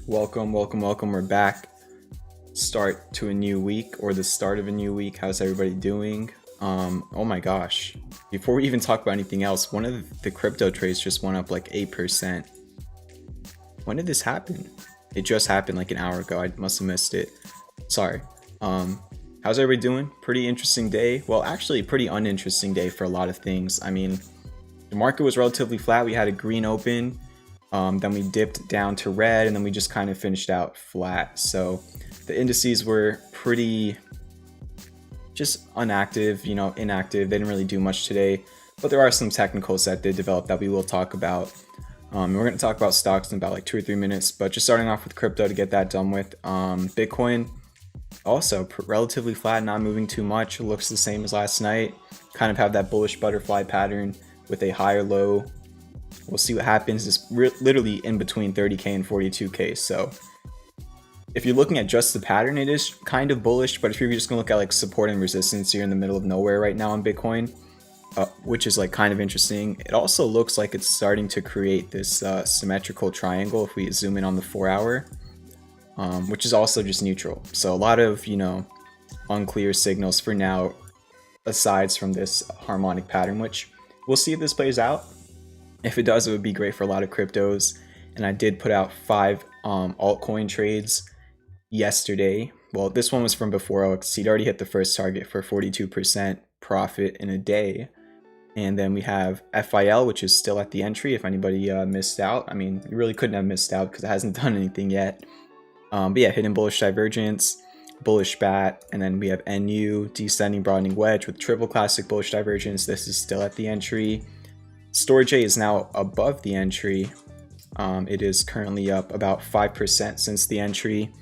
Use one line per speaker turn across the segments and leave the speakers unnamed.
Welcome. We're back. Start to a new week, or the start of a new week. How's everybody doing? Oh my gosh. Before we even talk about anything else, one of the crypto trades just went up like 8%. When did this happen? It just happened like an hour ago. I must have missed it. Sorry. How's everybody doing? Pretty interesting day. Well, actually, pretty uninteresting day for a lot of things. I mean, the market was relatively flat. We had a green open. Then we dipped down to red, and then we just kind of finished out flat. So the indices were pretty just inactive. They didn't really do much today, but there are some technicals that did develop that we will talk about. We're going to talk about stocks in about like 2 or 3 minutes, but just starting off with crypto to get that done with. Bitcoin also relatively flat, not moving too much. It looks the same as last night. Kind of have that bullish butterfly pattern with a higher low. We'll see what happens. It's literally in between 30K and 42K. So if you're looking at just the pattern, it is kind of bullish. But if you're just going to look at like support and resistance, you're in the middle of nowhere right now on Bitcoin, which is like kind of interesting. It also looks like it's starting to create this symmetrical triangle if we zoom in on the 4-hour, which is also just neutral. So a lot of, unclear signals for now, aside from this harmonic pattern, which we'll see if this plays out. If it does, it would be great for a lot of cryptos. And I did put out 5 altcoin trades yesterday. Well, this one was from before OX. He'd already hit the first target for 42% profit in a day. And then we have FIL, which is still at the entry if anybody missed out. I mean, you really couldn't have missed out because it hasn't done anything yet. But yeah, hidden bullish divergence, bullish bat, and then we have NU, descending broadening wedge with triple classic bullish divergence. This is still at the entry. Storage A is now above the entry. It is currently up about 5% since the entry.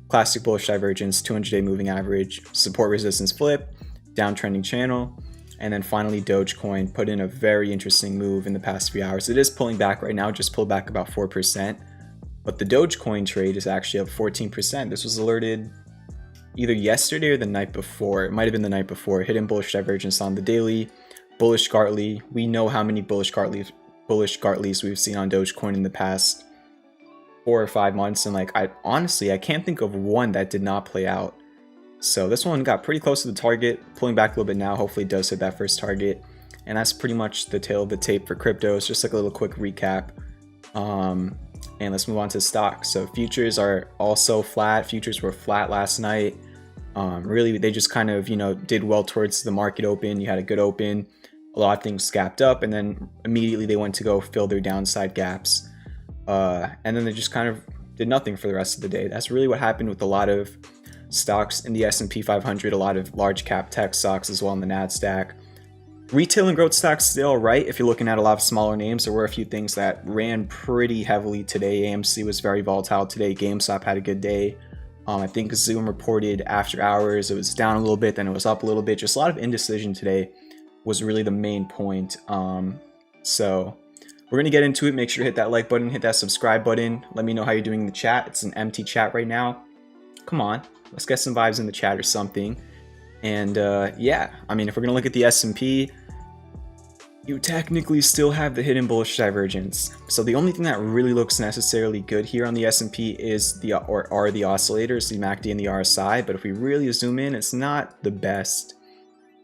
Classic bullish divergence, 200-day moving average, support resistance flip, downtrending channel, and then finally Dogecoin put in a very interesting move in the past few hours. It is pulling back right now, just pulled back about 4%, but the Dogecoin trade is actually up 14%. This was alerted either yesterday or the night before. It might have been the night before. Hidden bullish divergence on the daily. Bullish Gartley. We know how many bullish Gartleys we've seen on Dogecoin in the past 4 or 5 months, and like I can't think of one that did not play out. So this one got pretty close to the target, pulling back a little bit now. Hopefully it does hit that first target, and that's pretty much the tail of the tape for cryptos. Just like a little quick recap, and let's move on to stocks. So futures are also flat. Futures were flat last night. Really, they just kind of did well towards the market open. You had a good open. A lot of things gapped up, and then immediately they went to go fill their downside gaps. And then they just kind of did nothing for the rest of the day. That's really what happened with a lot of stocks in the S&P 500, a lot of large cap tech stocks as well in the NASDAQ. Retail and growth stocks still right. If you're looking at a lot of smaller names, there were a few things that ran pretty heavily today. AMC was very volatile today. GameStop had a good day. I think Zoom reported after hours. It was down a little bit, then it was up a little bit. Just a lot of indecision today was really the main point. So we're going to get into it. Make sure to hit that like button, hit that subscribe button. Let me know how you're doing in the chat. It's an empty chat right now. Come on, let's get some vibes in the chat or something. And yeah, I mean, if we're going to look at the S&P, you technically still have the hidden bullish divergence. So the only thing that really looks necessarily good here on the S&P is are the oscillators, the MACD and the RSI. But if we really zoom in, it's not the best.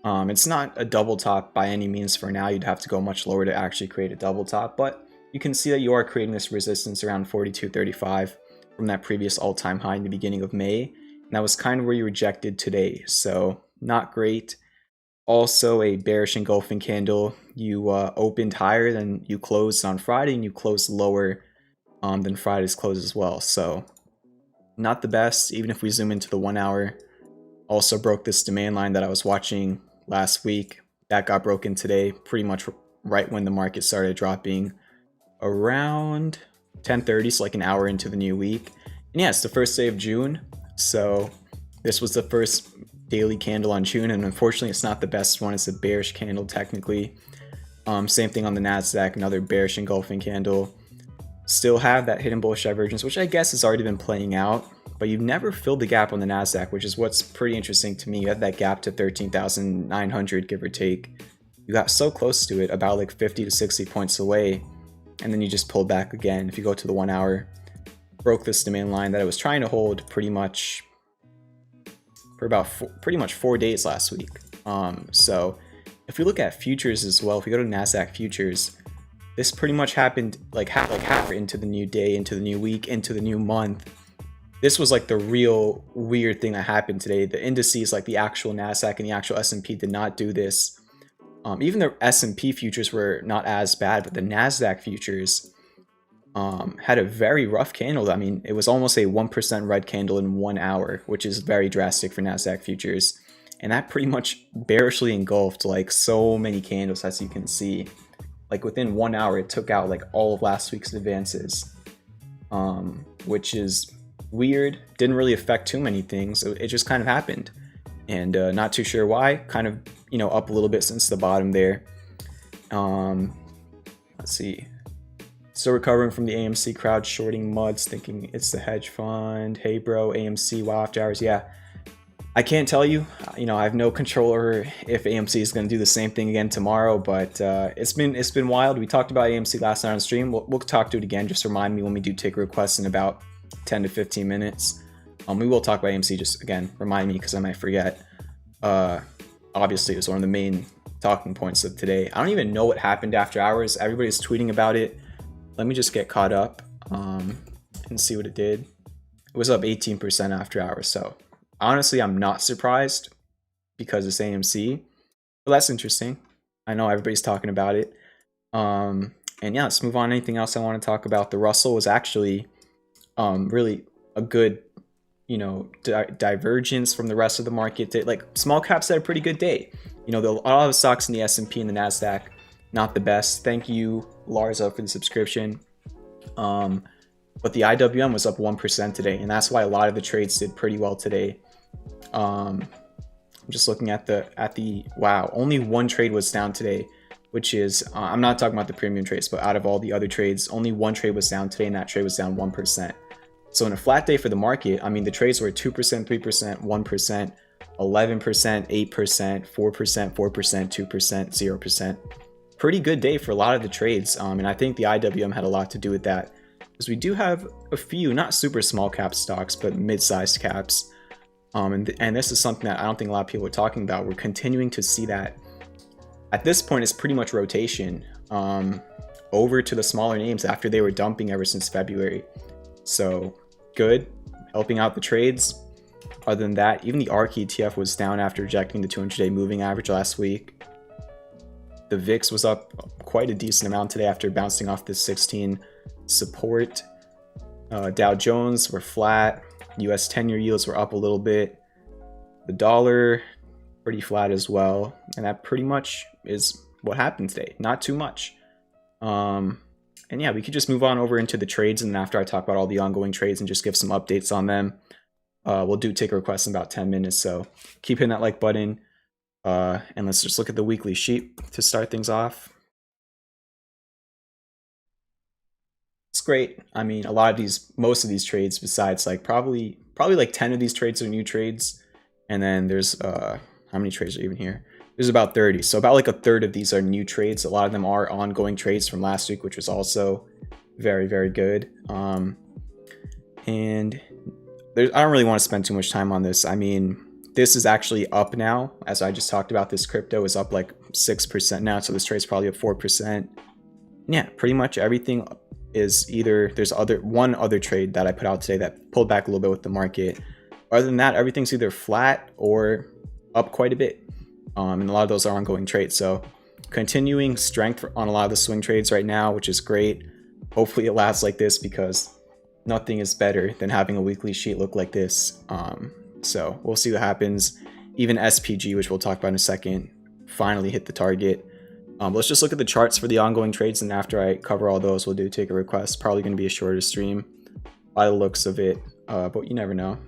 It's not a double top by any means for now. You'd have to go much lower to actually create a double top, but you can see that you are creating this resistance around 42.35 from that previous all-time high in the beginning of May. And that was kind of where you rejected today. So not great. Also a bearish engulfing candle. You opened higher than you closed on Friday, and you closed lower than Friday's close as well. So not the best. Even if we zoom into the 1 hour, also broke this demand line that I was watching last week. That got broken today, pretty much right when the market started dropping around 10:30, so like an hour into the new week. And yeah, it's the first day of June, so this was the first daily candle on June, and unfortunately it's not the best one. It's a bearish candle technically. Same thing on the NASDAQ, another bearish engulfing candle. Still have that hidden bullish divergence, which I guess has already been playing out, but you've never filled the gap on the NASDAQ, which is what's pretty interesting to me. You had that gap to 13,900, give or take. You got so close to it, about like 50 to 60 points away, and then you just pulled back again. If you go to the 1 hour, broke this demand line that I was trying to hold pretty much for about pretty much 4 days last week. So if we look at futures as well, if we go to NASDAQ futures, this pretty much happened like half into the new day, into the new week, into the new month. This was like the real weird thing that happened today. The indices, like the actual NASDAQ and the actual S&P, did not do this. Even the S&P futures were not as bad, but the NASDAQ futures had a very rough candle. I mean, it was almost a 1% red candle in 1 hour, which is very drastic for NASDAQ futures. And that pretty much bearishly engulfed like so many candles, as you can see. Like within 1 hour, it took out like all of last week's advances, which is weird. Didn't really affect too many things. It just kind of happened. And not too sure why. Kind of, you know, up a little bit since the bottom there. Let's see. Still recovering from the AMC crowd shorting muds, thinking it's the hedge fund. Hey bro, AMC, wow, after hours. Yeah, I can't tell you. You know, I have no control over if AMC is going to do the same thing again tomorrow. But it's been wild. We talked about AMC last night on stream. We'll talk to it again. Just remind me when we do take requests in about 10 to 15 minutes. We will talk about AMC. Just again, remind me because I might forget. Obviously, it was one of the main talking points of today. I don't even know what happened after hours. Everybody's tweeting about it. Let me just get caught up and see what it did. It was up 18% after hours. So honestly, I'm not surprised because it's AMC. But that's interesting. I know everybody's talking about it. And yeah, let's move on. Anything else I want to talk about? The Russell was actually really a good, you know, divergence from the rest of the market. Like small caps had a pretty good day. You know, a lot of the stocks in the S&P and the NASDAQ, not the best. Thank you, Larza, for the subscription. But the IWM was up 1% today, and that's why a lot of the trades did pretty well today. I'm just looking at the wow, only one trade was down today, which is I'm not talking about the premium trades, but out of all the other trades, only one trade was down today, and that trade was down 1%. So in a flat day for the market, I mean, the trades were 2%, 3%, 1%, 11%, 8%, 4%, 4%, 2%, 0%. Pretty good day for a lot of the trades, and I think the IWM had a lot to do with that, because we do have a few not super small cap stocks, but mid-sized caps, and this is something that I don't think a lot of people are talking about. We're continuing to see that. At this point, it's pretty much rotation over to the smaller names after they were dumping ever since February. So good, helping out the trades. Other than that, even the ARK ETF was down after rejecting the 200-day moving average last week. The VIX was up quite a decent amount today after bouncing off this 16 support. Dow Jones were flat. US 10-year yields were up a little bit. The dollar pretty flat as well. And that pretty much is what happened today. Not too much. And yeah, we could just move on over into the trades, and after I talk about all the ongoing trades and just give some updates on them, we'll do take requests in about 10 minutes. So keep hitting that like button. And let's just look at the weekly sheet to start things off. It's great. I mean, most of these trades, besides like probably like 10 of these trades are new trades. And then there's, how many trades are even here? There's about 30. So about like a third of these are new trades. A lot of them are ongoing trades from last week, which was also very, very good. And I don't really want to spend too much time on this. I mean, this is actually up now. As I just talked about, this crypto is up like 6% now. So this trade's probably up 4%. Yeah, pretty much everything is either, there's one other trade that I put out today that pulled back a little bit with the market. Other than that, everything's either flat or up quite a bit. And a lot of those are ongoing trades. So continuing strength on a lot of the swing trades right now, which is great. Hopefully it lasts like this, because nothing is better than having a weekly sheet look like this. So we'll see what happens. Even SPG, which we'll talk about in a second, finally hit the target. Let's just look at the charts for the ongoing trades, and after I cover all those, we'll do take a request. Probably going to be a shorter stream by the looks of it, but you never know.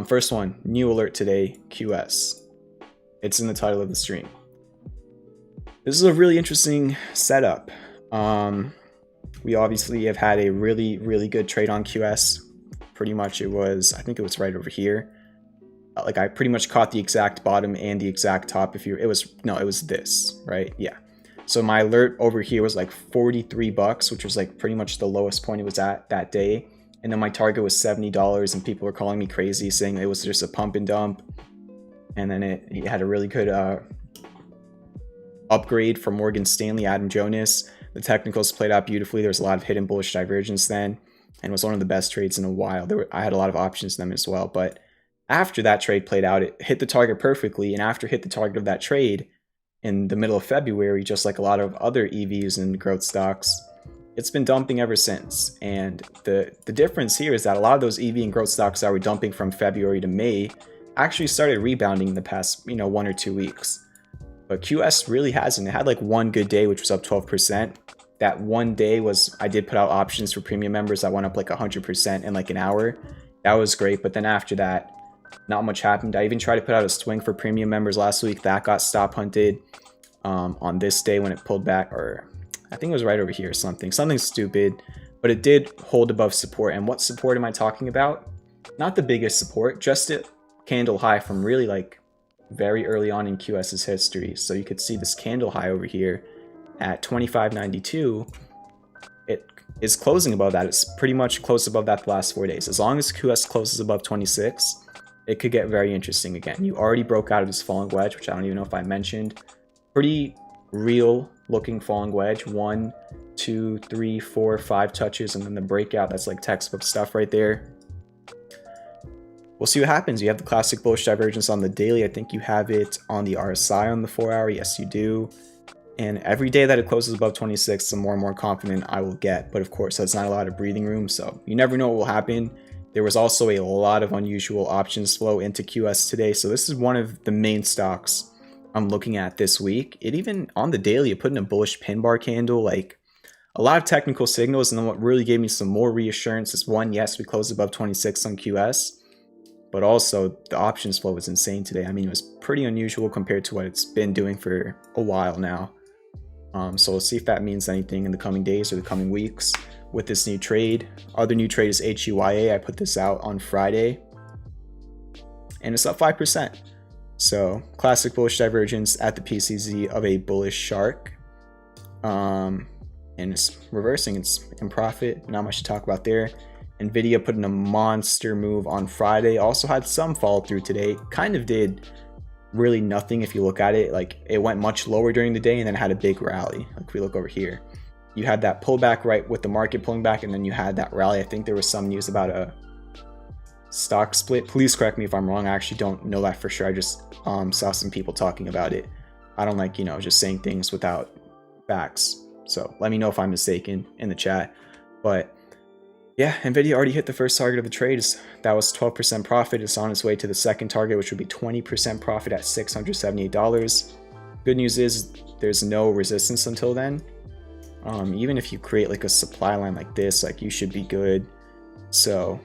First one, new alert today, QS. It's in the title of the stream. This is a really interesting setup. We obviously have had a really, really good trade on QS. Pretty much it was, I think it was right over here. Like I pretty much caught the exact bottom and the exact top. It was this, right? Yeah. So my alert over here was like 43 bucks, which was like pretty much the lowest point it was at that day. And then my target was $70, and people were calling me crazy, saying it was just a pump and dump. And then it had a really good upgrade from Morgan Stanley, Adam Jonas. The technicals played out beautifully. There was a lot of hidden bullish divergence then, and it was one of the best trades in a while. I had a lot of options in them as well. But after that trade played out, it hit the target perfectly. And after it hit the target of that trade in the middle of February, just like a lot of other EVs and growth stocks, it's been dumping ever since. And the difference here is that a lot of those EV and growth stocks that were dumping from February to May actually started rebounding in the past, 1 or 2 weeks. But QS really hasn't. It had like one good day, which was up 12%. That one day was, I did put out options for premium members that went up like 100% in like an hour. That was great. But then after that, not much happened. I even tried to put out a swing for premium members last week. That got stop hunted on this day when it pulled back, or I think it was right over here or something stupid. But it did hold above support. And what support am I talking about? Not the biggest support, just a candle high from really like very early on in QS's history. So you could see this candle high over here at 25.92. It is closing above that. It's pretty much close above that the last 4 days. As long as QS closes above 26, it could get very interesting again. You already broke out of this falling wedge, which I don't even know if I mentioned. Pretty real looking falling wedge. 1, 2, 3, 4, 5 touches, and then the breakout. That's like textbook stuff right there. We'll see what happens. You have the classic bullish divergence on the daily. I think you have it on the RSI on the 4 hour. Yes, you do. And every day that it closes above 26, the more and more confident I will get. But of course, that's not a lot of breathing room, so you never know what will happen. There was also a lot of unusual options flow into QS today. So this is one of the main stocks I'm looking at this week. It even, on the daily, it put in a bullish pin bar candle, like a lot of technical signals. And then what really gave me some more reassurance is, one, yes, we closed above 26 on QS. But also, the options flow was insane today. I mean, it was pretty unusual compared to what it's been doing for a while now. So we'll see if that means anything in the coming days or the coming weeks with this new trade. Other new trade is HUYA. I put this out on Friday, and it's up 5%. So classic bullish divergence at the PCZ of a bullish shark. And it's reversing. It's in profit. Not much to talk about there. Nvidia put in a monster move on Friday. Also had some fall through today. Kind of did really nothing if you look at it. Like, it went much lower during the day and then had a big rally. Like, if we look over here, you had that pullback right with the market pulling back, and then you had that rally. I think there was some news about a stock split. Please correct me if I'm wrong. I actually don't know that for sure. I just saw some people talking about it. I don't like, just saying things without facts. So let me know if I'm mistaken in the chat. But yeah, Nvidia already hit the first target of the trade. That was 12% profit. It's on its way to the second target, which would be 20% profit at $678. Good news is there's no resistance until then. Even if you create like a supply line like this, like, you should be good. So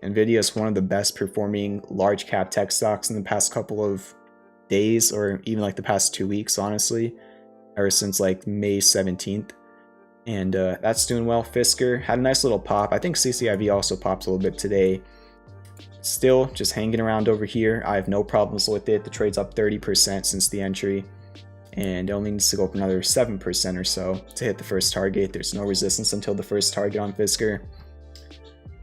Nvidia is one of the best performing large cap tech stocks in the past couple of days, or even like the past 2 weeks, honestly, ever since like May 17th. And that's doing well. Fisker had a nice little pop. I think CCIV also popped a little bit today. Still just hanging around over here. I have no problems with it. The trade's up 30% since the entry, and it only needs to go up another 7% or so to hit the first target. There's no resistance until the first target on Fisker.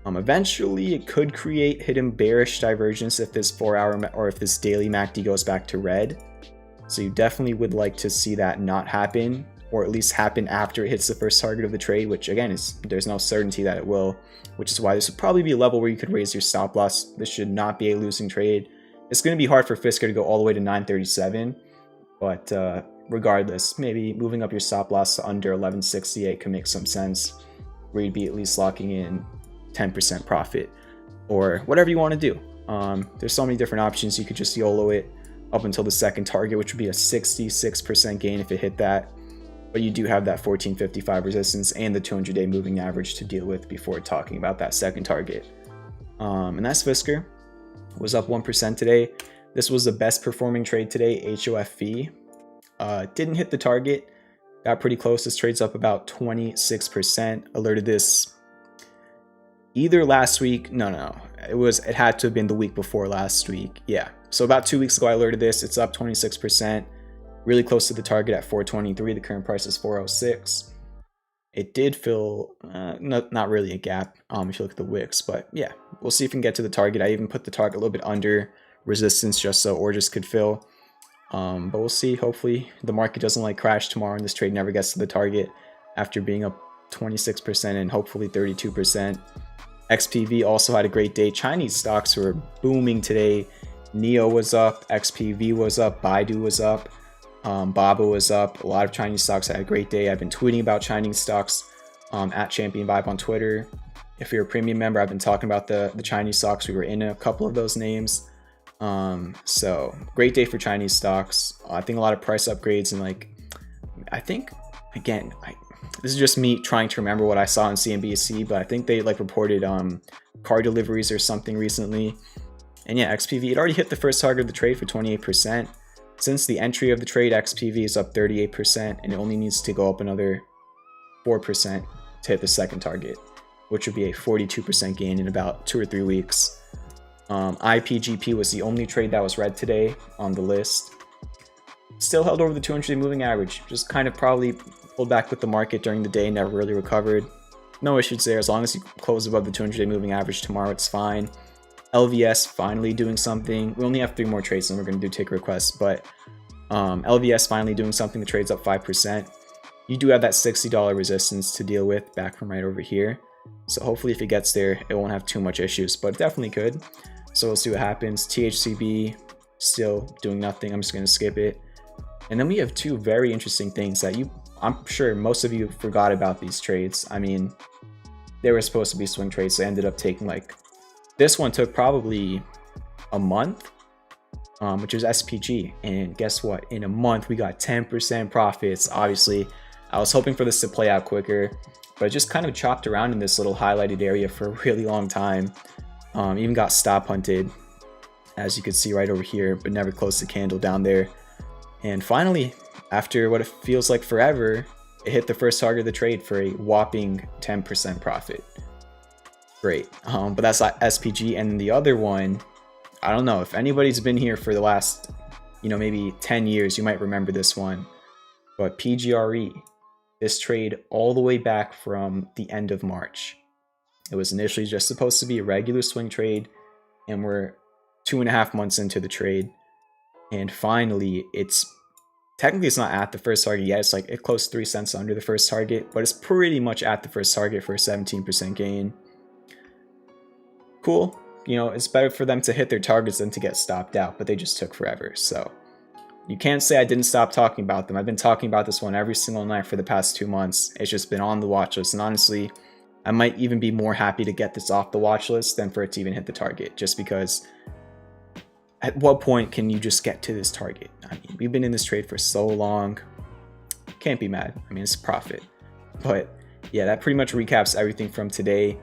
Eventually, it could create hidden bearish divergence if this 4 hour or if this daily MACD goes back to red. So you definitely would like to see that not happen, or at least happen after it hits the first target of the trade, which again there's no certainty that it will, which is why this would probably be a level where you could raise your stop loss. This should not be a losing trade. It's going to be hard for Fisker to go all the way to 937, but regardless, maybe moving up your stop loss to under 1168 can make some sense, where you'd be at least locking in 10% profit or whatever you want to do. There's so many different options. You could just YOLO it up until the second target, which would be a 66% gain if it hit that. But you do have that 1455 resistance and the 200-day moving average to deal with before talking about that second target. And that's Fisker. Was up 1% today. This was the best performing trade today, HOFV. Didn't hit the target. Got pretty close. This trade's up about 26%. Alerted this either last week. No. It had to have been the week before last week. Yeah. So about 2 weeks ago, I alerted this. It's up 26%. really close to the target at 423. The current price is 406. It did fill not really a gap if you look at the wicks, but yeah, we'll see if we can get to the target. I even put the target a little bit under resistance just so orders could fill. But we'll see. Hopefully the market doesn't like crash tomorrow and this trade never gets to the target after being up 26% and hopefully 32%. XPV also had a great day. Chinese stocks were booming today. NEO was up, XPV was up, Baidu was up, Baba was up. A lot of Chinese stocks had a great day. I've been tweeting about Chinese stocks at Champion Vibe on Twitter. If you're a premium member, I've been talking about the Chinese stocks. We were in a couple of those names. So great day for Chinese stocks. I think a lot of price upgrades, and like, I think again, this is just me trying to remember what I saw on CNBC, but I think they like reported car deliveries or something recently. And yeah, XPV, it already hit the first target of the trade for 28%. Since the entry of the trade, XPV is up 38%, and it only needs to go up another 4% to hit the second target, which would be a 42% gain in about 2 or 3 weeks. IPGP was the only trade that was red today on the list. Still held over the 200-day moving average, just kind of probably pulled back with the market during the day, never really recovered. No issues there. As long as you close above the 200-day moving average tomorrow, it's fine. LVS finally doing something. We only have 3 more trades and we're going to do take requests, but LVS finally doing something. The trade's up 5%. You do have that $60 resistance to deal with back from right over here. So hopefully if it gets there, it won't have too much issues, but it definitely could. So we'll see what happens. THCB still doing nothing. I'm just going to skip it. And then we have 2 very interesting things that I'm sure most of you forgot about these trades. I mean, they were supposed to be swing trades. So they ended up taking like, this one took probably a month, which was SPG. And guess what? In a month, we got 10% profits. Obviously, I was hoping for this to play out quicker, but it just kind of chopped around in this little highlighted area for a really long time. Even got stop hunted, as you can see right over here, but never closed the candle down there. And finally, after what it feels like forever, it hit the first target of the trade for a whopping 10% profit. Great. But that's like SPG. And the other one, I don't know if anybody's been here for the last, maybe 10 years, you might remember this one. But PGRE, this trade all the way back from the end of March. It was initially just supposed to be a regular swing trade, and we're 2.5 months into the trade. And finally, technically it's not at the first target yet. It's like it closed 3 cents under the first target, but it's pretty much at the first target for a 17% gain. Cool. It's better for them to hit their targets than to get stopped out, but they just took forever. So you can't say I didn't stop talking about them. I've been talking about this one every single night for the past 2 months. It's just been on the watch list. And honestly, I might even be more happy to get this off the watch list than for it to even hit the target, just because at what point can you just get to this target? I mean, we've been in this trade for so long. Can't be mad. I mean, it's a profit. But yeah, that pretty much recaps everything from today.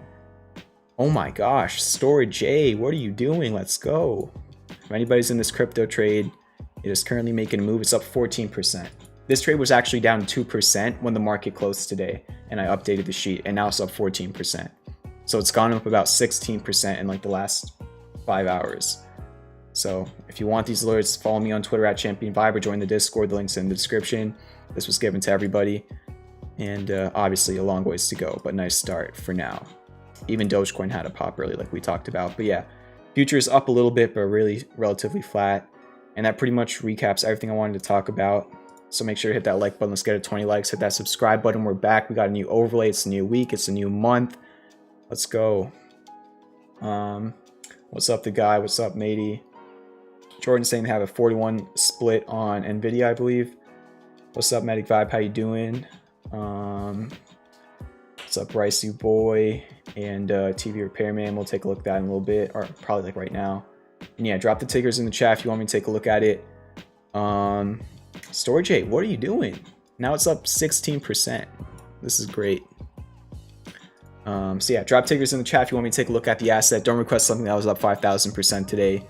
Oh my gosh, Storage A, what are you doing? Let's go. If anybody's in this crypto trade, it is currently making a move. It's up 14%. This trade was actually down 2% when the market closed today, and I updated the sheet, and now it's up 14%. So it's gone up about 16% in like the last 5 hours. So if you want these alerts, follow me on Twitter at Champion Vibe or join the Discord. The link's in the description. This was given to everybody, and obviously a long ways to go, but nice start for now. Even Dogecoin had a pop early like we talked about. But yeah, futures up a little bit, but really relatively flat. And that pretty much recaps everything I wanted to talk about. So make sure to hit that like button. Let's get to 20 likes. Hit that subscribe button. We're back. We got a new overlay. It's a new week. It's a new month. Let's go. What's up, the guy? What's up, matey? Jordan saying they have a 41 split on NVIDIA, I believe. What's up, Medic Vibe? How you doing? What's up, Bryce, you boy? And TV Repairman, we'll take a look at that in a little bit, or probably like right now. And yeah, drop the tickers in the chat if you want me to take a look at it. Storage 8, what are you doing? Now it's up 16%. This is great. So yeah, drop tickers in the chat if you want me to take a look at the asset. Don't request something that was up 5,000% today.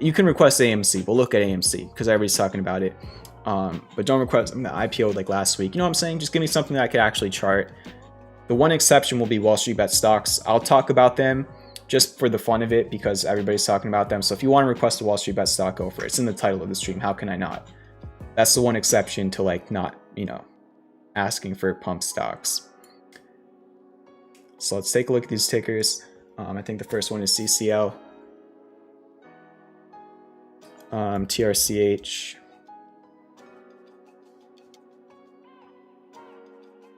You can request AMC. We'll look at AMC because everybody's talking about it. But don't request something that IPO'd like last week. You know what I'm saying? Just give me something that I could actually chart. The one exception will be Wall Street Bet stocks. I'll talk about them just for the fun of it because everybody's talking about them. So if you want to request a Wall Street Bet stock, go for it. It's in the title of the stream. How can I not? That's the one exception to like not, asking for pump stocks. So let's take a look at these tickers. I think the first one is CCL, TRCH,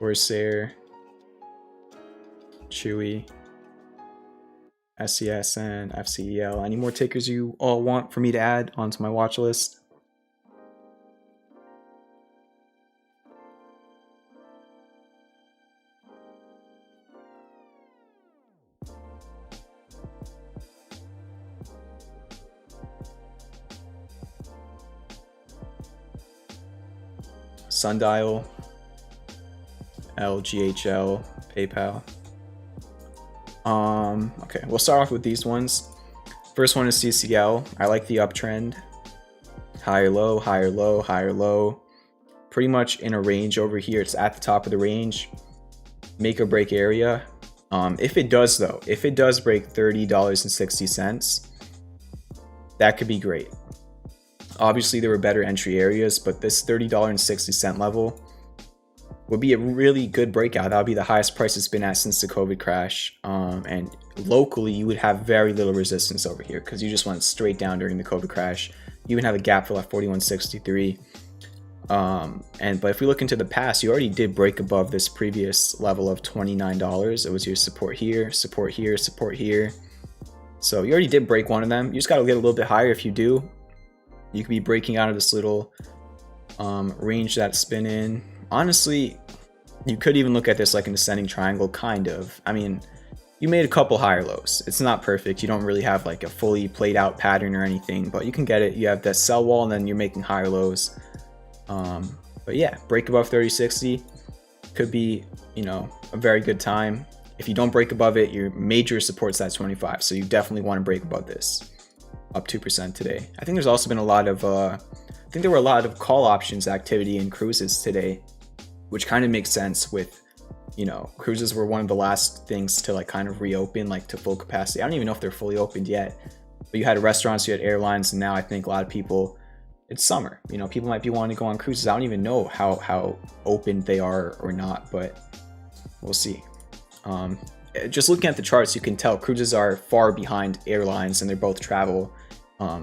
Corsair, Chewy, SES, and FCEL. Any more tickers you all want for me to add onto my watch list? Sundial, LGHL, PayPal. Okay, we'll start off with these ones. First one is CCL. I like the uptrend. Higher low, higher low, higher low. Pretty much in a range over here. It's at the top of the range. Make or break area. If it does though, if it does break $30.60, that could be great. Obviously there were better entry areas, but this $30.60 level would be a really good breakout. That would be the highest price it's been at since the COVID crash. And locally, you would have very little resistance over here because you just went straight down during the COVID crash. You even have a gap fill at 41.63. But if we look into the past, you already did break above this previous level of $29. It was your support here, support here, support here. So you already did break one of them. You just got to get a little bit higher. If you do, you could be breaking out of this little range that's been in. Honestly, you could even look at this like an ascending triangle, kind of. I mean, you made a couple higher lows. It's not perfect. You don't really have like a fully played out pattern or anything, but you can get it. You have that sell wall and then you're making higher lows. But yeah, break above 30.60 could be, a very good time. If you don't break above it, your major support's at 25. So you definitely want to break above this. Up 2% today. I think there's also been a lot of, there were a lot of call options activity in cruises today, which kind of makes sense with, cruises were one of the last things to like kind of reopen like to full capacity. I don't even know if they're fully opened yet, but you had restaurants, you had airlines, and now I think a lot of people, it's summer, people might be wanting to go on cruises. I don't even know how open they are or not, but we'll see. Just looking at the charts, you can tell cruises are far behind airlines and they're both travel.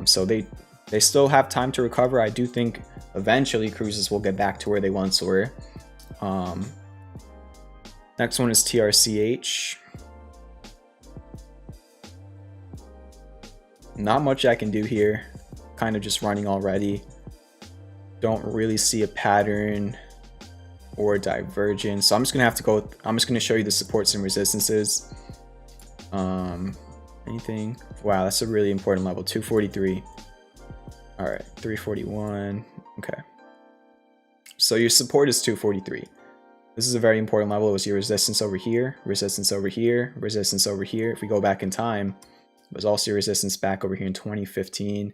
So they still have time to recover. I do think eventually cruises will get back to where they once were. Next one is TRCH. Not much I can do here. Kind of just running already. Don't really see a pattern or divergence. So I'm just gonna show you the supports and resistances. Anything? Wow, that's a really important level. 243. All right, 341. Okay. So your support is 243. This is a very important level. It was your resistance over here, resistance over here, resistance over here. If we go back in time, it was also your resistance back over here in 2015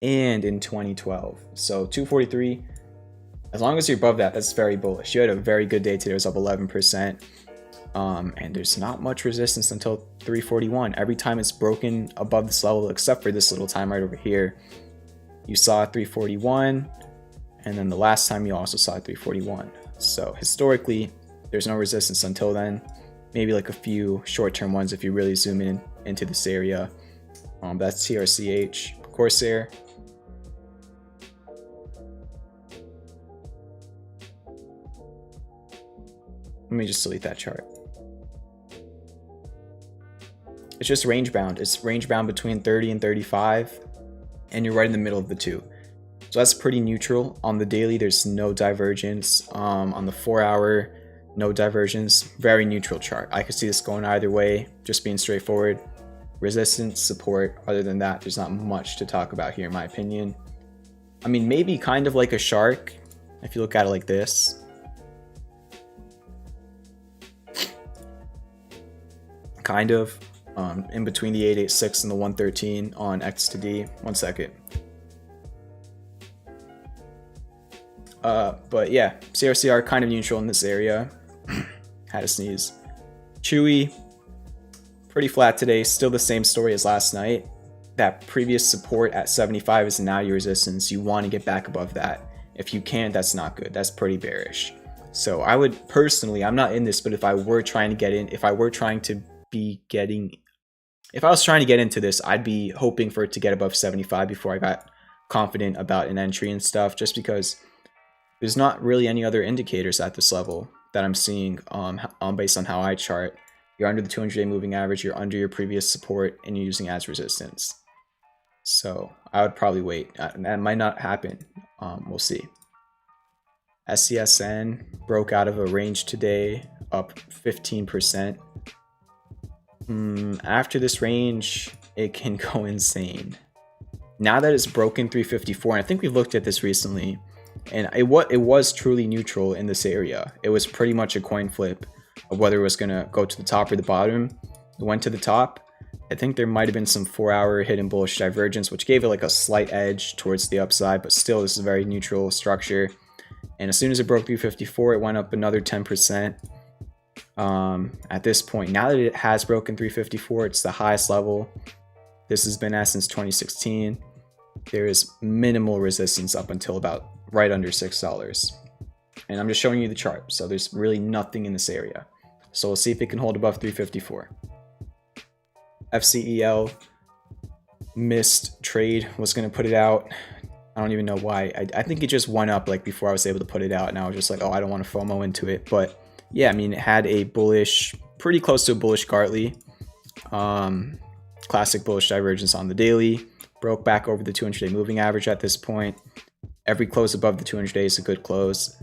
and in 2012. So 243. As long as you're above that, that's very bullish. You had a very good day today. It was up 11%. And there's not much resistance until 341. Every time it's broken above this level, except for this little time right over here, you saw 341. And then the last time you also saw 341. So historically, there's no resistance until then. Maybe like a few short-term ones if you really zoom in into this area. That's TRCH, Corsair. Let me just delete that chart. It's just range bound. It's range bound between 30 and 35, and you're right in the middle of the two. So that's pretty neutral. On the daily, there's no divergence. On the 4 hour, no divergence. Very neutral chart. I could see this going either way, just being straightforward. Resistance, support. Other than that, there's not much to talk about here, in my opinion. I mean, maybe kind of like a shark, if you look at it like this. Kind of in between the 886 and the 113 on X to D. 1 second. But yeah, CRCR kind of neutral in this area. Had a sneeze. Chewy, pretty flat today. Still the same story as last night. That previous support at 75 is now your resistance. You want to get back above that. If you can't, that's not good. That's pretty bearish. So I would personally, I'm not in this, but if I were trying to get in, if I was trying to get into this, I'd be hoping for it to get above 75 before I got confident about an entry and stuff, just because there's not really any other indicators at this level that I'm seeing based on how I chart. You're under the 200-day moving average, you're under your previous support, and you're using as resistance. So I would probably wait. That might not happen. We'll see. SCSN broke out of a range today, up 15%. After this range, it can go insane. Now that it's broken 354, and I think we've looked at this recently, and it was truly neutral in this area. It was pretty much a coin flip of whether it was going to go to the top or the bottom. It went to the top. I think there might have been some 4-hour hidden bullish divergence, which gave it like a slight edge towards the upside, but still this is a very neutral structure. And as soon as it broke 354, it went up another 10%. At this point, now that it has broken 354, it's the highest level this has been at since 2016. There is minimal resistance up until about right under $6. And I'm just showing you the chart, so there's really nothing in this area. So we'll see if it can hold above 354. FCEL missed trade, was going to put it out. I don't even know why. I think it just went up like before I was able to put it out, and I was just like, oh, I don't want to FOMO into it. But yeah, I mean, it had a bullish, pretty close to a bullish Gartley. Classic bullish divergence on the daily. Broke back over the 200-day moving average at this point. Every close above the 200-day is a good close.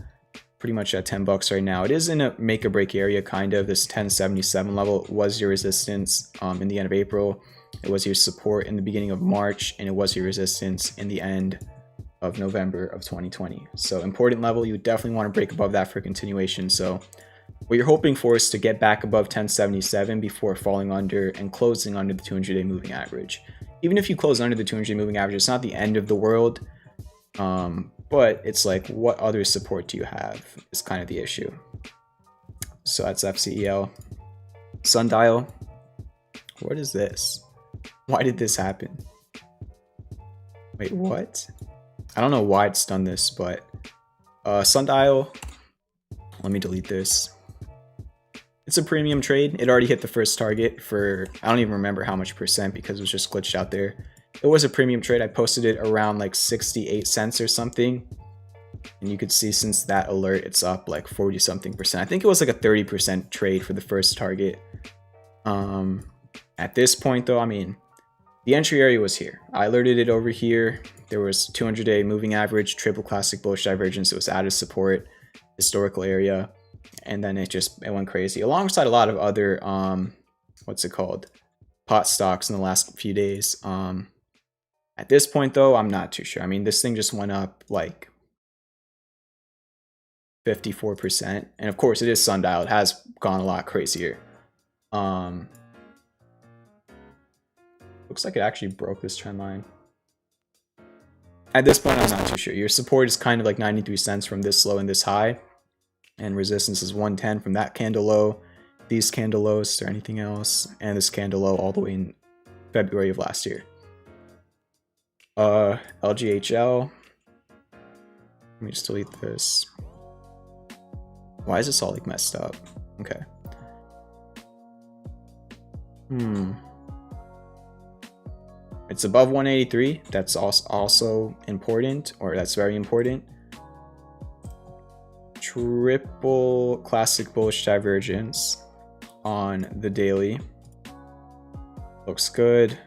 Pretty much at $10 right now. It is in a make or break area, kind of. This 1077 level was your resistance in the end of April. It was your support in the beginning of March, and it was your resistance in the end of November of 2020. So important level. You definitely want to break above that for continuation. So what you're hoping for is to get back above 1077 before falling under and closing under the 200-day moving average. Even if you close under the 200-day moving average, it's not the end of the world. But it's like, what other support do you have is kind of the issue. So that's FCEL. Sundial. What is this? Why did this happen? Wait, what? I don't know why it's done this, but Sundial. Let me delete this. It's a premium trade. It already hit the first target for, I don't even remember how much percent because it was just glitched out there. It was a premium trade. I posted it around like 68 cents or something. And you could see since that alert, it's up like 40 something percent. I think it was like a 30% trade for the first target. At this point though, I mean, the entry area was here. I alerted it over here. There was 200-day moving average, triple classic bullish divergence. It was out of support, historical area. And then it went crazy alongside a lot of other, what's it called? Pot stocks in the last few days. At this point though, I'm not too sure. I mean, this thing just went up like 54%. And of course it is Sundial. It has gone a lot crazier. Looks like it actually broke this trend line. At this point, I'm not too sure. Your support is kind of like 93 cents from this low and this high. And resistance is 110 from that candle low. These candle lows, is there anything else? And this candle low all the way in February of last year. LGHL. Let me just delete this. Why is this all like messed up? Okay. It's above 183. That's also important, or that's very important. Triple classic bullish divergence on the daily. Looks good.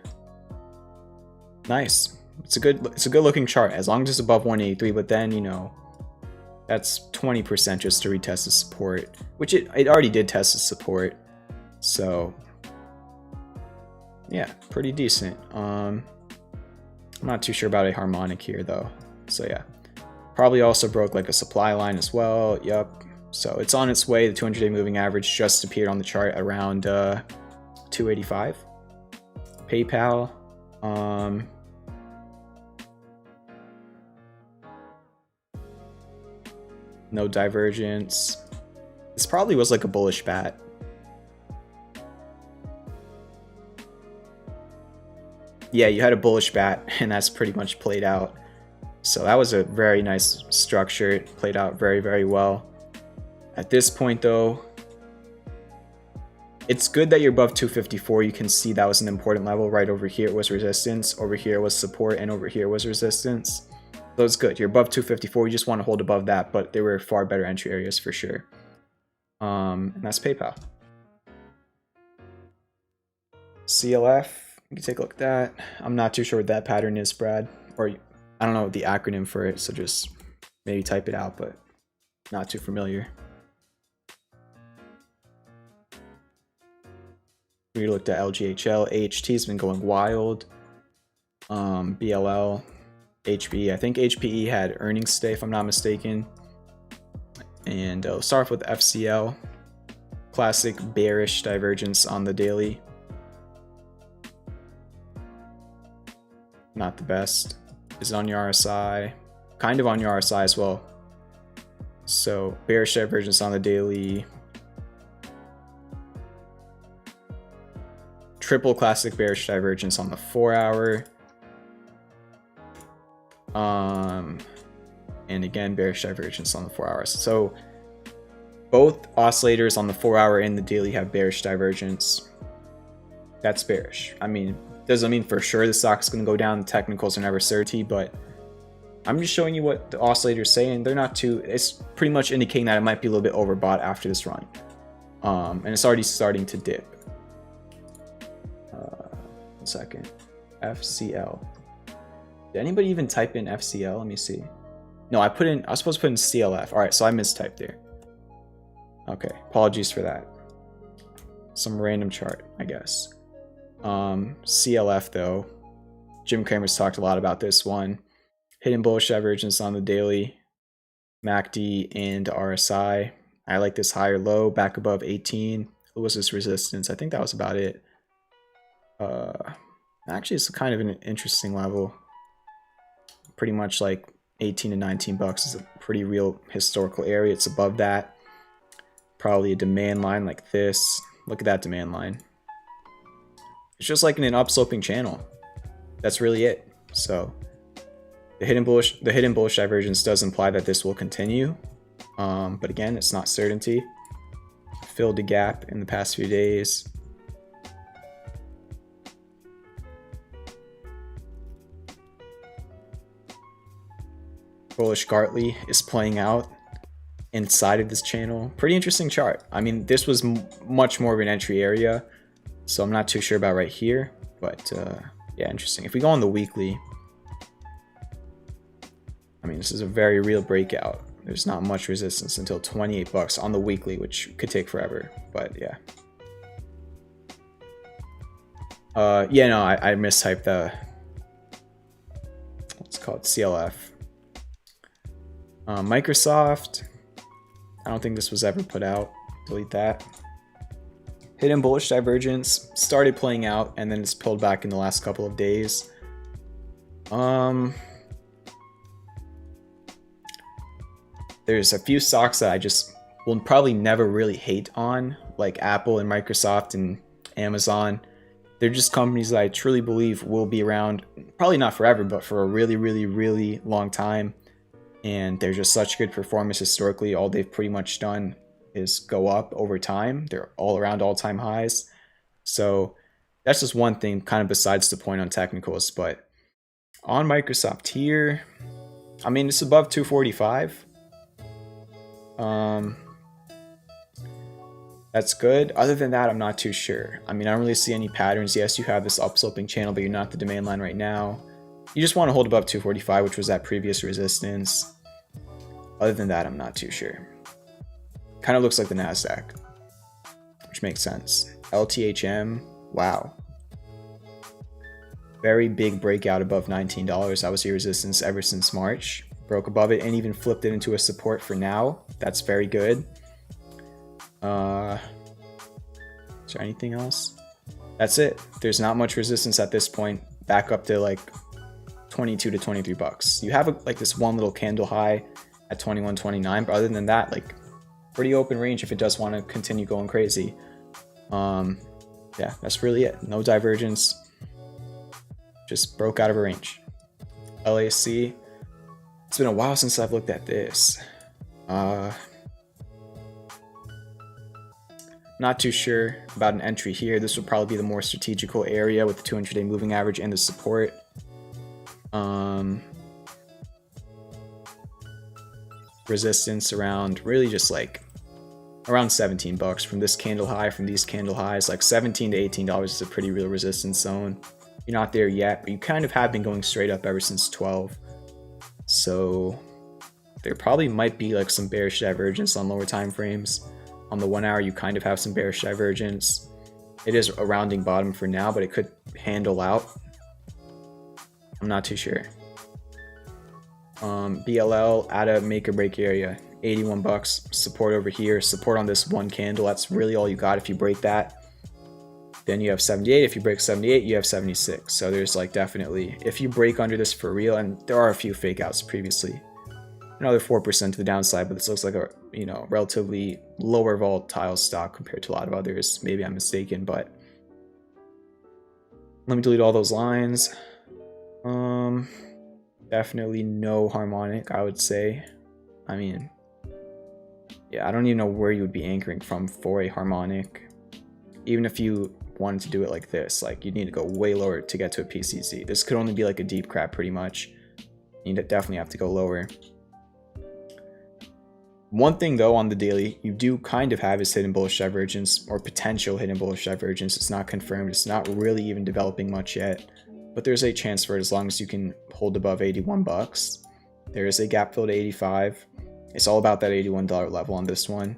Nice. It's a good looking chart as long as it's above 183, but then, you know, that's 20% just to retest the support, which it already did test the support. So yeah, pretty decent. I'm not too sure about a harmonic here though. So yeah, probably also broke like a supply line as well. Yup. So it's on its way. The 200-day moving average just appeared on the chart around 285. PayPal. No divergence. This probably was like a bullish bat. Yeah, you had a bullish bat, and that's pretty much played out. So that was a very nice structure. It played out very, very well. At this point though, it's good that you're above 254. You can see that was an important level. Right over here was resistance, over here was support, and over here was resistance. So it's good. You're above 254. You just want to hold above that, but there were far better entry areas for sure. And that's PayPal. CLF, you can take a look at that. I'm not too sure what that pattern is, Brad, or I don't know the acronym for it, so just maybe type it out, but not too familiar. We looked at LGHL. AHT has been going wild. BLL, HPE. I think HPE had earnings today, if I'm not mistaken. And we'll start off with FCL. Classic bearish divergence on the daily. Not the best. Is it on your RSI? Kind of on your RSI as well. So bearish divergence on the daily. Triple classic bearish divergence on the 4-hour. And again, bearish divergence on the 4 hours. So both oscillators on the 4-hour and the daily have bearish divergence. That's bearish. I mean, doesn't mean for sure the stock's going to go down. The technicals are never certainty, but I'm just showing you what the oscillators say, and they're not too. It's pretty much indicating that it might be a little bit overbought after this run, and it's already starting to dip. 1 second. FCL. Did anybody even type in FCL? Let me see. No, I was supposed to put in CLF. All right, so I mistyped there. Okay, apologies for that. Some random chart, I guess. CLF though, Jim Cramer's talked a lot about this one. Hidden bullish divergence on the daily, MACD and RSI. I like this higher low back above 18. What was this resistance? I think that was about it. Actually, it's kind of an interesting level. Pretty much like 18 to 19 bucks is a pretty real historical area. It's above that. Probably a demand line like this. Look at that demand line. It's just like in an upsloping channel. That's really it. So the hidden bullish divergence does imply that this will continue. But again, it's not certainty. Filled a gap in the past few days. Bullish Gartley is playing out inside of this channel. Pretty interesting chart. I mean, this was much more of an entry area, so I'm not too sure about right here, but yeah, interesting. If we go on the weekly, I mean, this is a very real breakout. There's not much resistance until 28 bucks on the weekly, which could take forever, but yeah. Yeah, no, I mistyped the, what's it called, CLF. Microsoft, I don't think this was ever put out. Delete that. Hidden bullish divergence started playing out and then it's pulled back in the last couple of days. There's a few stocks that I just will probably never really hate on, like Apple and Microsoft and Amazon. They're just companies that I truly believe will be around, probably not forever, but for a really, really, really long time. And they're just such good performance historically. All they've pretty much done is go up over time. They're all around all-time highs. So that's just one thing kind of besides the point on technicals. But on Microsoft here, I mean, it's above 245. That's good. Other than that, I'm not too sure. I mean, I don't really see any patterns. Yes, you have this upsloping channel, but you're not the demand line right now. You just want to hold above 245, which was that previous resistance. Other than that, I'm not too sure. Kind of looks like the NASDAQ, which makes sense. LTHM, wow. Very big breakout above $19. That was your resistance ever since March. Broke above it and even flipped it into a support for now. That's very good. Is there anything else? That's it. There's not much resistance at this point. Back up to like 22 to 23 bucks. You have like this one little candle high at 21.29, but other than that, like pretty open range if it does want to continue going crazy. Yeah, that's really it. No divergence. Just broke out of a range. LAC, It's been a while since I've looked at this. Not too sure about an entry here. This would probably be the more strategical area with the 200-day moving average and the support. Resistance around really just like around 17 bucks from this candle high, from these candle highs. Like 17 to $18 is a pretty real resistance zone. You're not there yet, but you kind of have been going straight up ever since 12. So there probably might be like some bearish divergence on lower time frames. On the 1 hour, you kind of have some bearish divergence. It is a rounding bottom for now, but it could handle out. I'm not too sure. BLL at a make or break area, 81 bucks. Support over here, support on this one candle. That's really all you got. If you break that, then you have 78. If you break 78, you have 76. So there's like definitely, if you break under this for real, and there are a few fake outs previously, another 4% to the downside, but this looks like a, you know, relatively lower volatile stock compared to a lot of others. Maybe I'm mistaken, but let me delete all those lines. Definitely no harmonic, I would say. I mean, yeah, I don't even know where you would be anchoring from for a harmonic. Even if you wanted to do it like this, like you'd need to go way lower to get to a PCC. This could only be like a deep crap pretty much. You'd definitely have to go lower. One thing though on the daily, you do kind of have is hidden bullish divergence or potential hidden bullish divergence. It's not confirmed. It's not really even developing much yet, but there's a chance for it as long as you can hold above 81 bucks. There is a gap fill to 85. It's all about that $81 level on this one.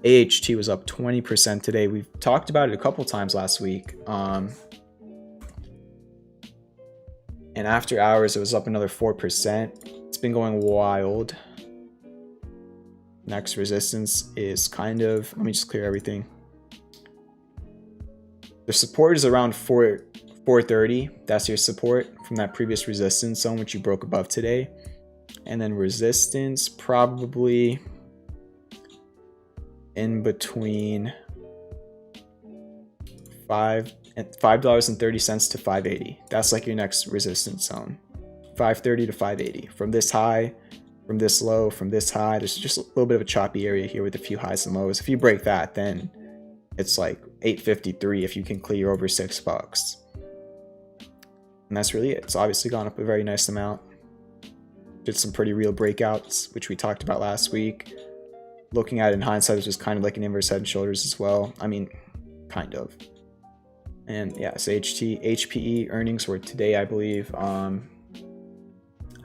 AHT was up 20% today. We've talked about it a couple times last week. And after hours, it was up another 4%. It's been going wild. Next resistance is kind of, let me just clear everything. The support is around 430. That's your support from that previous resistance zone, which you broke above today. And then resistance probably in between $5.30 to $5.80. That's like your next resistance zone. $5.30 to $5.80. From this high, from this low, from this high, there's just a little bit of a choppy area here with a few highs and lows. If you break that, then it's like $8.53 if you can clear over $6. And that's really it. It's obviously gone up a very nice amount. Did some pretty real breakouts, which we talked about last week. Looking at it in hindsight, this was kind of like an inverse head and shoulders as well. I mean, kind of. And yeah, so HPE earnings were today, I believe. How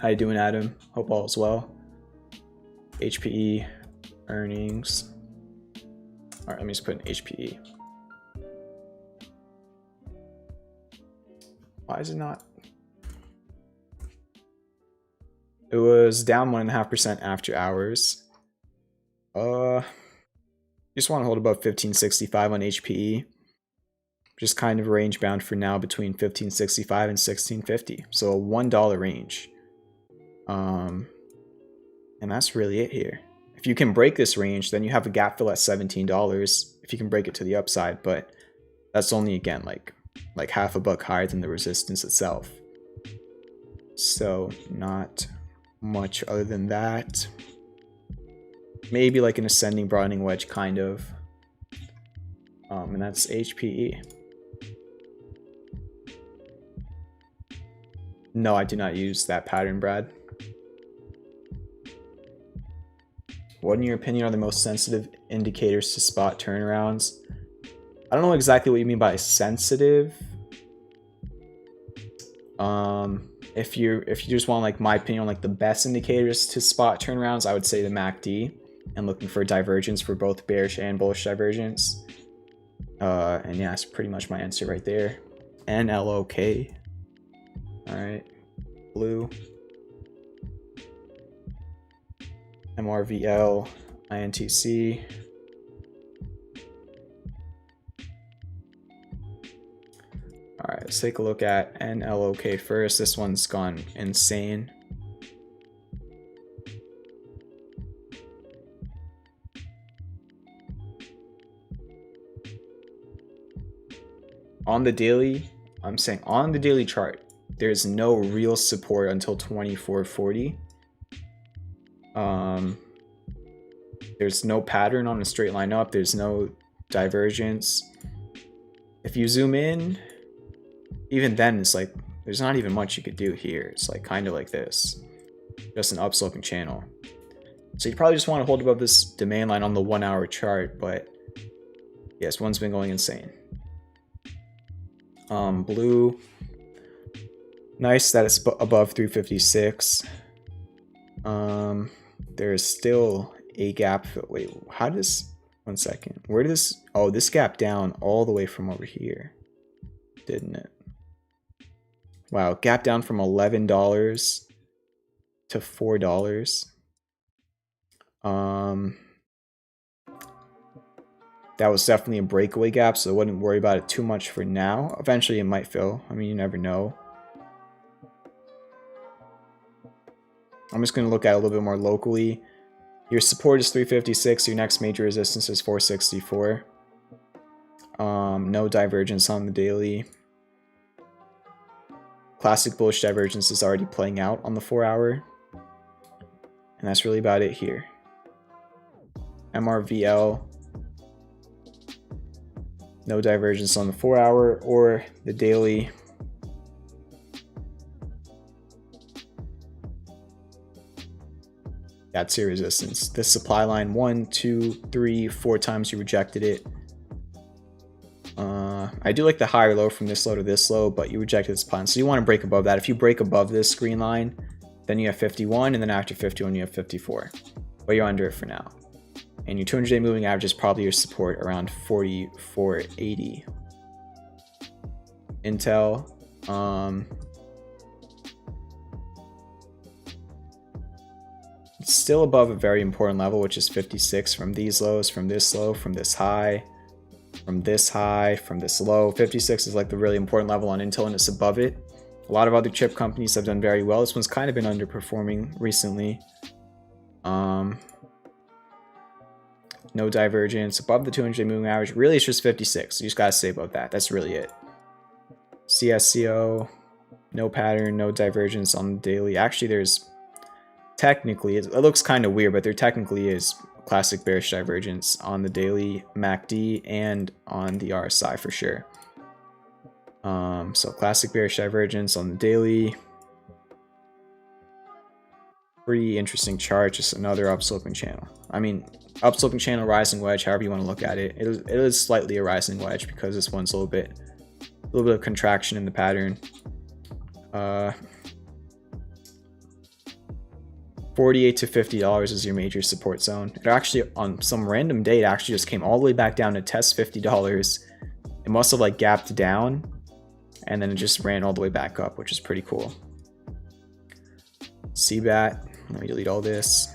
you doing, Adam? Hope all is well. HPE earnings. All right, let me just put in HPE. Why is it not? It was down 1.5% after hours. Just want to hold above 1565 on HPE. Just kind of range bound for now between 1565 and 1650. So a $1 range. And that's really it here. If you can break this range, then you have a gap fill at $17 if you can break it to the upside, but that's only, again, like half a buck higher than the resistance itself. So not much other than that. Maybe like an ascending broadening wedge kind of. And that's HPE. No, I do not use that pattern, Brad. What, in your opinion, are the most sensitive indicators to spot turnarounds? I don't know exactly what you mean by sensitive. If you just want like my opinion on like the best indicators to spot turnarounds, I would say the MACD and looking for divergence for both bearish and bullish divergence. And yeah, that's pretty much my answer right there. NLOK. All right, blue. MRVL, INTC. All right, let's take a look at NLOK first. This one's gone insane. On the daily, I'm saying on the daily chart, there's no real support until 2440. There's no pattern on a straight line up. There's no divergence. If you zoom in, even then it's like there's not even much you could do here. It's like kind of like this, just an upsloping channel. So you probably just want to hold above this demand line on the 1 hour chart, but yes, one's been going insane. Blue, nice that it's above 356. There's still a gap. Wait, how does, 1 second, where did this, oh, this gap down all the way from over here, didn't it? Wow, gap down from $11 to $4. That was definitely a breakaway gap, so I wouldn't worry about it too much for now. Eventually it might fill. I mean, you never know. I'm just going to look at it a little bit more locally. Your support is 356. Your next major resistance is 464. No divergence on the daily. Classic bullish divergence is already playing out on the 4 hour. And that's really about it here. MRVL. No divergence on the 4 hour or the daily. That's your resistance. This supply line, 1, 2, 3, 4 times you rejected it. I do like the higher low from this low to this low, but you rejected this plan. So you want to break above that. If you break above this green line, then you have 51, and then after 51 you have 54. But you're under it for now. And your 200-day moving average is probably your support around 44.80. Intel, it's still above a very important level, which is 56 from these lows, from this low, from this high, from this high, from this low. 56 is like the really important level on Intel, and it's above it. A lot of other chip companies have done very well. This one's kind of been underperforming recently. No divergence above the 200-day moving average. Really, it's just 56. So you just gotta stay above that. That's really it. CSCO, no pattern, no divergence on the daily. Actually, there's technically, it looks kind of weird, but there technically is classic bearish divergence on the daily MACD and on the RSI for sure. So classic bearish divergence on the daily. Pretty interesting chart, just another upsloping channel. I mean, upsloping channel, rising wedge, however you want to look at it. It is slightly a rising wedge because this one's a little bit of contraction in the pattern. 48 to $50 is your major support zone. It actually, on some random date, actually just came all the way back down to test $50. It must have like gapped down, and then it just ran all the way back up, which is pretty cool. CBAT, let me delete all this.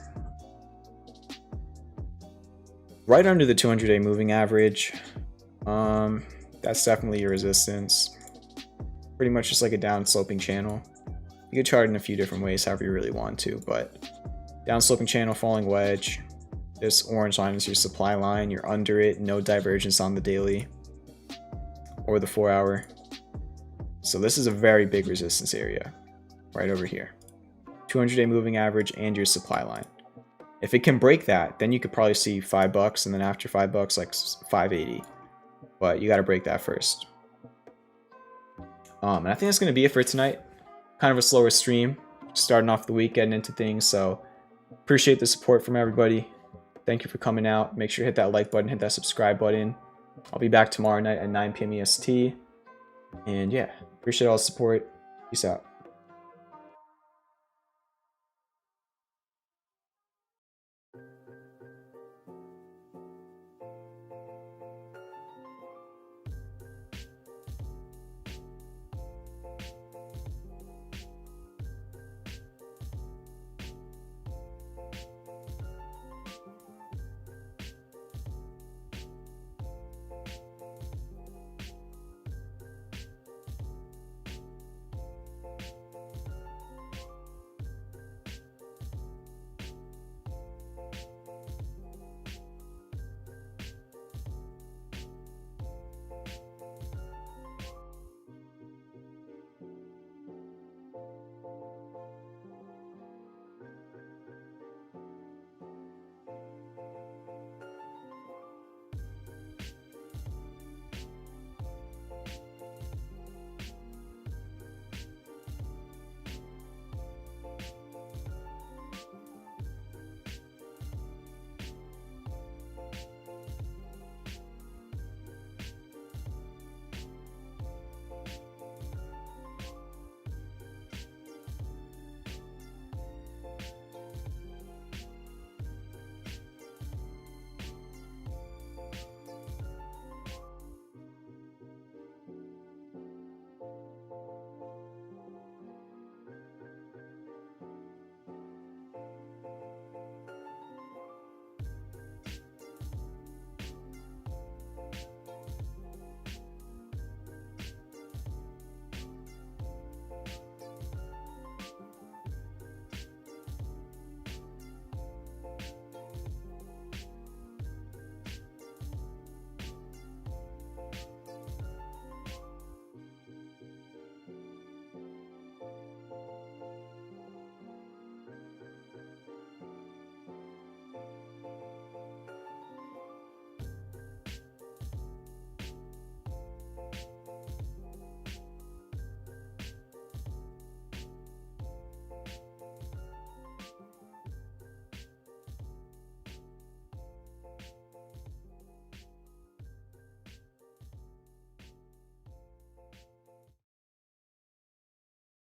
Right under the 200-day moving average. That's definitely your resistance. Pretty much just like a down sloping channel. You could chart in a few different ways, however you really want to, but down sloping channel, falling wedge. This orange line is your supply line. You're under it, no divergence on the daily or the 4 hour. So this is a very big resistance area right over here. 200-day moving average and your supply line. If it can break that, then you could probably see $5, and then after $5, like 580. But you got to break that first. And I think that's going to be it for tonight. Kind of a slower stream, starting off the week, getting into things. So appreciate the support from everybody. Thank you for coming out. Make sure to hit that like button, hit that subscribe button. I'll be back tomorrow night at 9 p.m. EST. And yeah, appreciate all the support. Peace out.